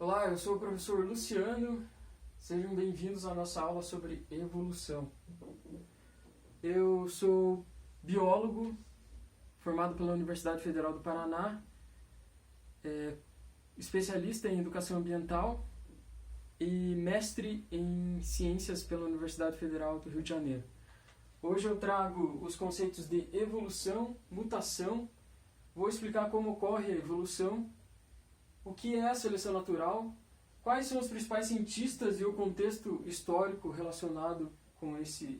Olá, eu sou o professor Luciano, sejam bem-vindos à nossa aula sobre evolução. Eu sou biólogo, formado pela Universidade Federal do Paraná, especialista em educação ambiental e mestre em ciências pela Universidade Federal do Rio de Janeiro. Hoje eu trago os conceitos de evolução, mutação, vou explicar como ocorre a evolução, o que é a seleção natural, quais são os principais cientistas e o contexto histórico relacionado com esse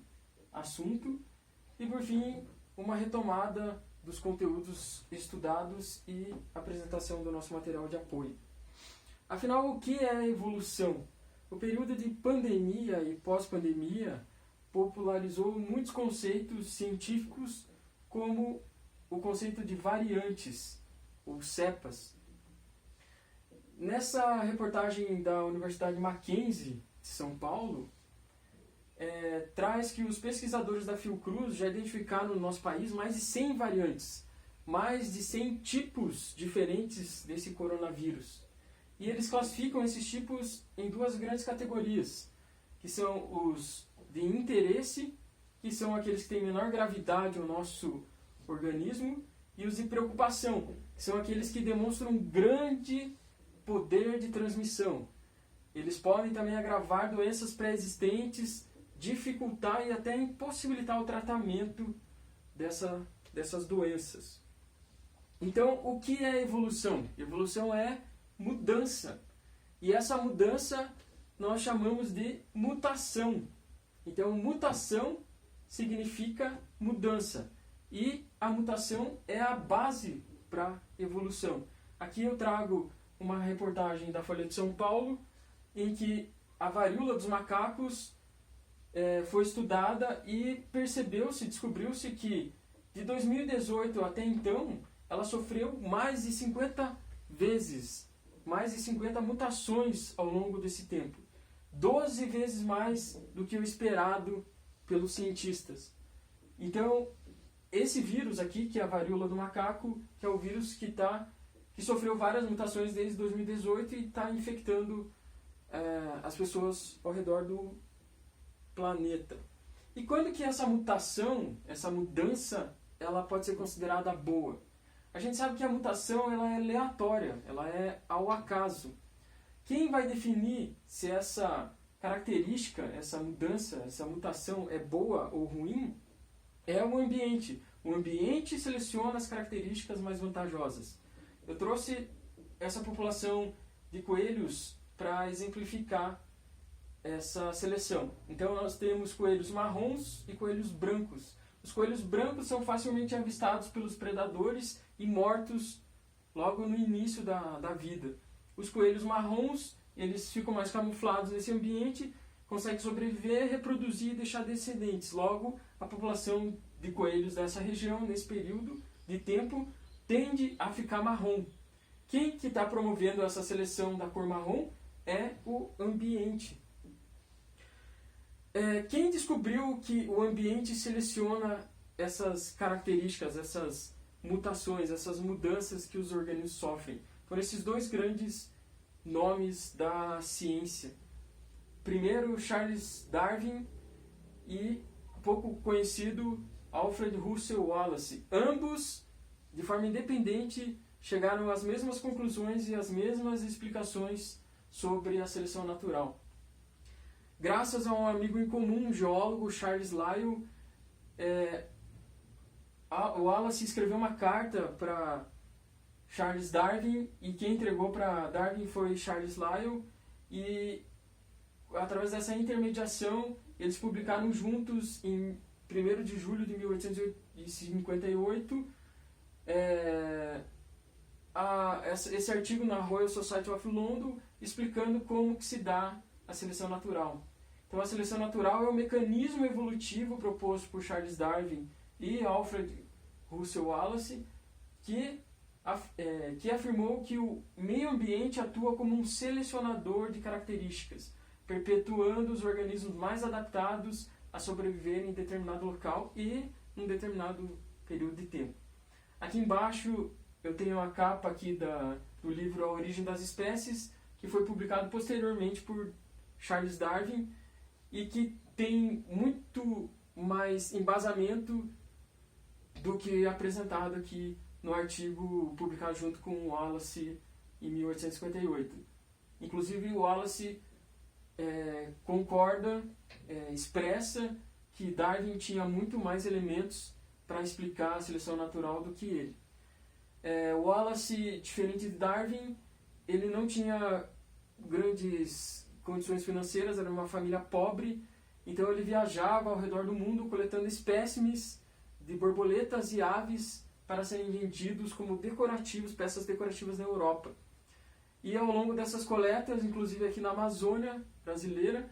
assunto e, por fim, uma retomada dos conteúdos estudados e apresentação do nosso material de apoio. Afinal, o que é a evolução? O período de pandemia e pós-pandemia popularizou muitos conceitos científicos, como o conceito de variantes, ou cepas. Nessa reportagem da Universidade Mackenzie, de São Paulo, traz que os pesquisadores da Fiocruz já identificaram no nosso país mais de 100 variantes, mais de 100 tipos diferentes desse coronavírus. E eles classificam esses tipos em duas grandes categorias, que são os de interesse, que são aqueles que têm menor gravidade no nosso organismo, e os de preocupação, que são aqueles que demonstram um grande poder de transmissão. Eles podem também agravar doenças pré-existentes, dificultar e até impossibilitar o tratamento dessas doenças. Então, o que é evolução? Evolução é mudança. E essa mudança nós chamamos de mutação. Então, mutação significa mudança. E a mutação é a base para a evolução. Aqui eu trago uma reportagem da Folha de São Paulo, em que a varíola dos macacos foi estudada e descobriu-se que de 2018 até então, ela sofreu mais de 50 vezes, mais de 50 mutações ao longo desse tempo. 12 vezes mais do que o esperado pelos cientistas. Então, esse vírus aqui, que é a varíola do macaco, que é o vírus que sofreu várias mutações desde 2018 e está infectando as pessoas ao redor do planeta. E quando que essa mutação, essa mudança, ela pode ser considerada boa? A gente sabe que a mutação ela é aleatória, ela é ao acaso. Quem vai definir se essa característica, essa mudança, essa mutação é boa ou ruim é o ambiente. O ambiente seleciona as características mais vantajosas. Eu trouxe essa população de coelhos para exemplificar essa seleção. Então nós temos coelhos marrons e coelhos brancos. Os coelhos brancos são facilmente avistados pelos predadores e mortos logo no início da vida. Os coelhos marrons, eles ficam mais camuflados nesse ambiente, conseguem sobreviver, reproduzir e deixar descendentes. Logo, a população de coelhos dessa região, nesse período de tempo, tende a ficar marrom. Quem que está promovendo essa seleção da cor marrom é o ambiente. Quem descobriu que o ambiente seleciona essas características, essas mutações, essas mudanças que os organismos sofrem? Foram esses dois grandes nomes da ciência. Primeiro, Charles Darwin e pouco conhecido Alfred Russel Wallace. Ambos, de forma independente, chegaram às mesmas conclusões e às mesmas explicações sobre a seleção natural. Graças a um amigo em comum, um geólogo, Charles Lyell, Wallace escreveu uma carta para Charles Darwin, e quem entregou para Darwin foi Charles Lyell, e através dessa intermediação eles publicaram juntos em 1º de julho de 1858 esse artigo na Royal Society of London explicando como que se dá a seleção natural. Então a seleção natural é o mecanismo evolutivo proposto por Charles Darwin e Alfred Russel Wallace que afirmou que o meio ambiente atua como um selecionador de características, perpetuando os organismos mais adaptados a sobreviver em determinado local e em determinado período de tempo. Aqui embaixo eu tenho a capa aqui do livro A Origem das Espécies, que que foi publicado posteriormente por Charles Darwin e que tem muito mais embasamento do que apresentado aqui no artigo publicado junto com Wallace em 1858. Inclusive o Wallace concorda, expressa que Darwin tinha muito mais elementos para explicar a seleção natural do que ele. Wallace, diferente de Darwin, ele não tinha grandes condições financeiras, era uma família pobre, então ele viajava ao redor do mundo coletando espécimes de borboletas e aves para serem vendidos como decorativos, peças decorativas na Europa. E ao longo dessas coletas, inclusive aqui na Amazônia brasileira,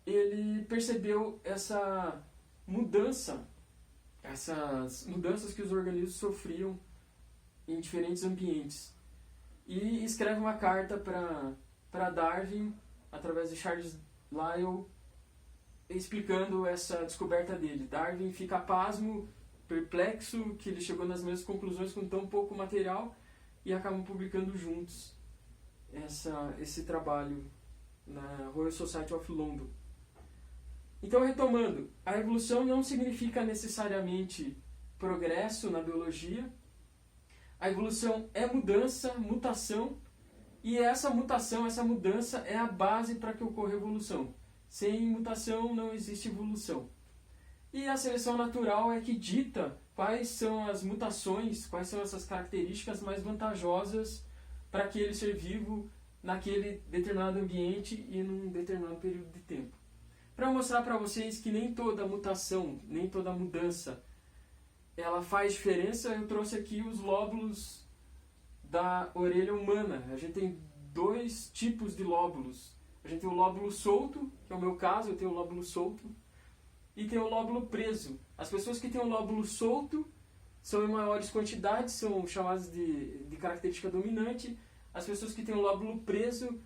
ele percebeu essas mudanças que os organismos sofriam em diferentes ambientes. E escreve uma carta para Darwin, através de Charles Lyell, explicando essa descoberta dele. Darwin fica pasmo, perplexo, que ele chegou nas mesmas conclusões com tão pouco material, e acabam publicando juntos esse trabalho na Royal Society of London. Então, retomando, a evolução não significa necessariamente progresso na biologia. A evolução é mudança, mutação, e essa mutação, essa mudança é a base para que ocorra evolução. Sem mutação não existe evolução. E a seleção natural é que dita quais são as mutações, quais são essas características mais vantajosas para aquele ser vivo naquele determinado ambiente e num determinado período de tempo. Para mostrar para vocês que nem toda mutação, nem toda mudança, ela faz diferença, eu trouxe aqui os lóbulos da orelha humana. A gente tem dois tipos de lóbulos. A gente tem o lóbulo solto, que é o meu caso, eu tenho o lóbulo solto, e tem o lóbulo preso. As pessoas que têm o lóbulo solto são em maiores quantidades, são chamadas de característica dominante. As pessoas que têm o lóbulo preso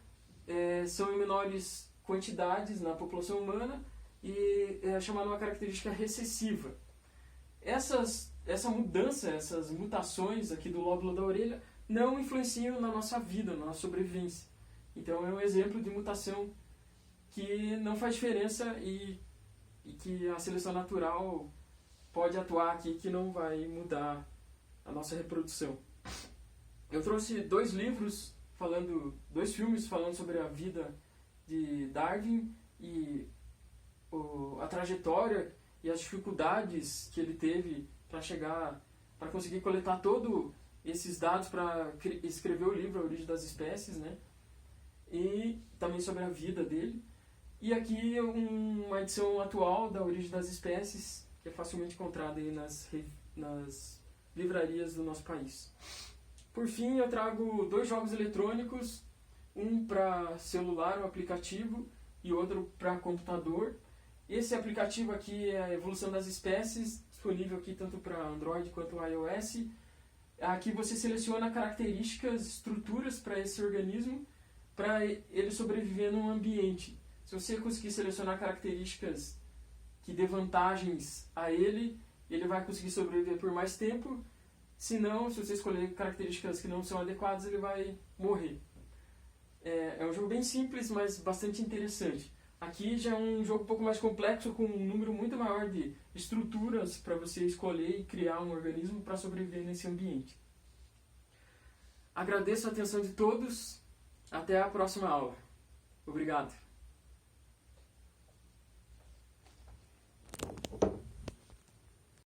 são em menores quantidades na população humana e é chamada uma característica recessiva. Essa mudança, essas mutações aqui do lóbulo da orelha não influenciam na nossa vida, na nossa sobrevivência. Então é um exemplo de mutação que não faz diferença e que a seleção natural pode atuar aqui, que não vai mudar a nossa reprodução. Eu trouxe dois filmes falando sobre a vida de Darwin e a trajetória e as dificuldades que ele teve para conseguir coletar todos esses dados para escrever o livro A Origem das Espécies, né? E também sobre a vida dele. E aqui uma edição atual da Origem das Espécies, que é facilmente encontrada aí nas livrarias do nosso país. Por fim, eu trago dois jogos eletrônicos, um para celular, um aplicativo, e outro para computador. Esse aplicativo aqui é a Evolução das Espécies, disponível aqui tanto para Android quanto iOS. Aqui você seleciona características, estruturas para esse organismo, para ele sobreviver num ambiente. Se você conseguir selecionar características que dê vantagens a ele, ele vai conseguir sobreviver por mais tempo. Se não, se você escolher características que não são adequadas, ele vai morrer. É um jogo bem simples, mas bastante interessante. Aqui já é um jogo um pouco mais complexo, com um número muito maior de estruturas para você escolher e criar um organismo para sobreviver nesse ambiente. Agradeço a atenção de todos. Até a próxima aula. Obrigado.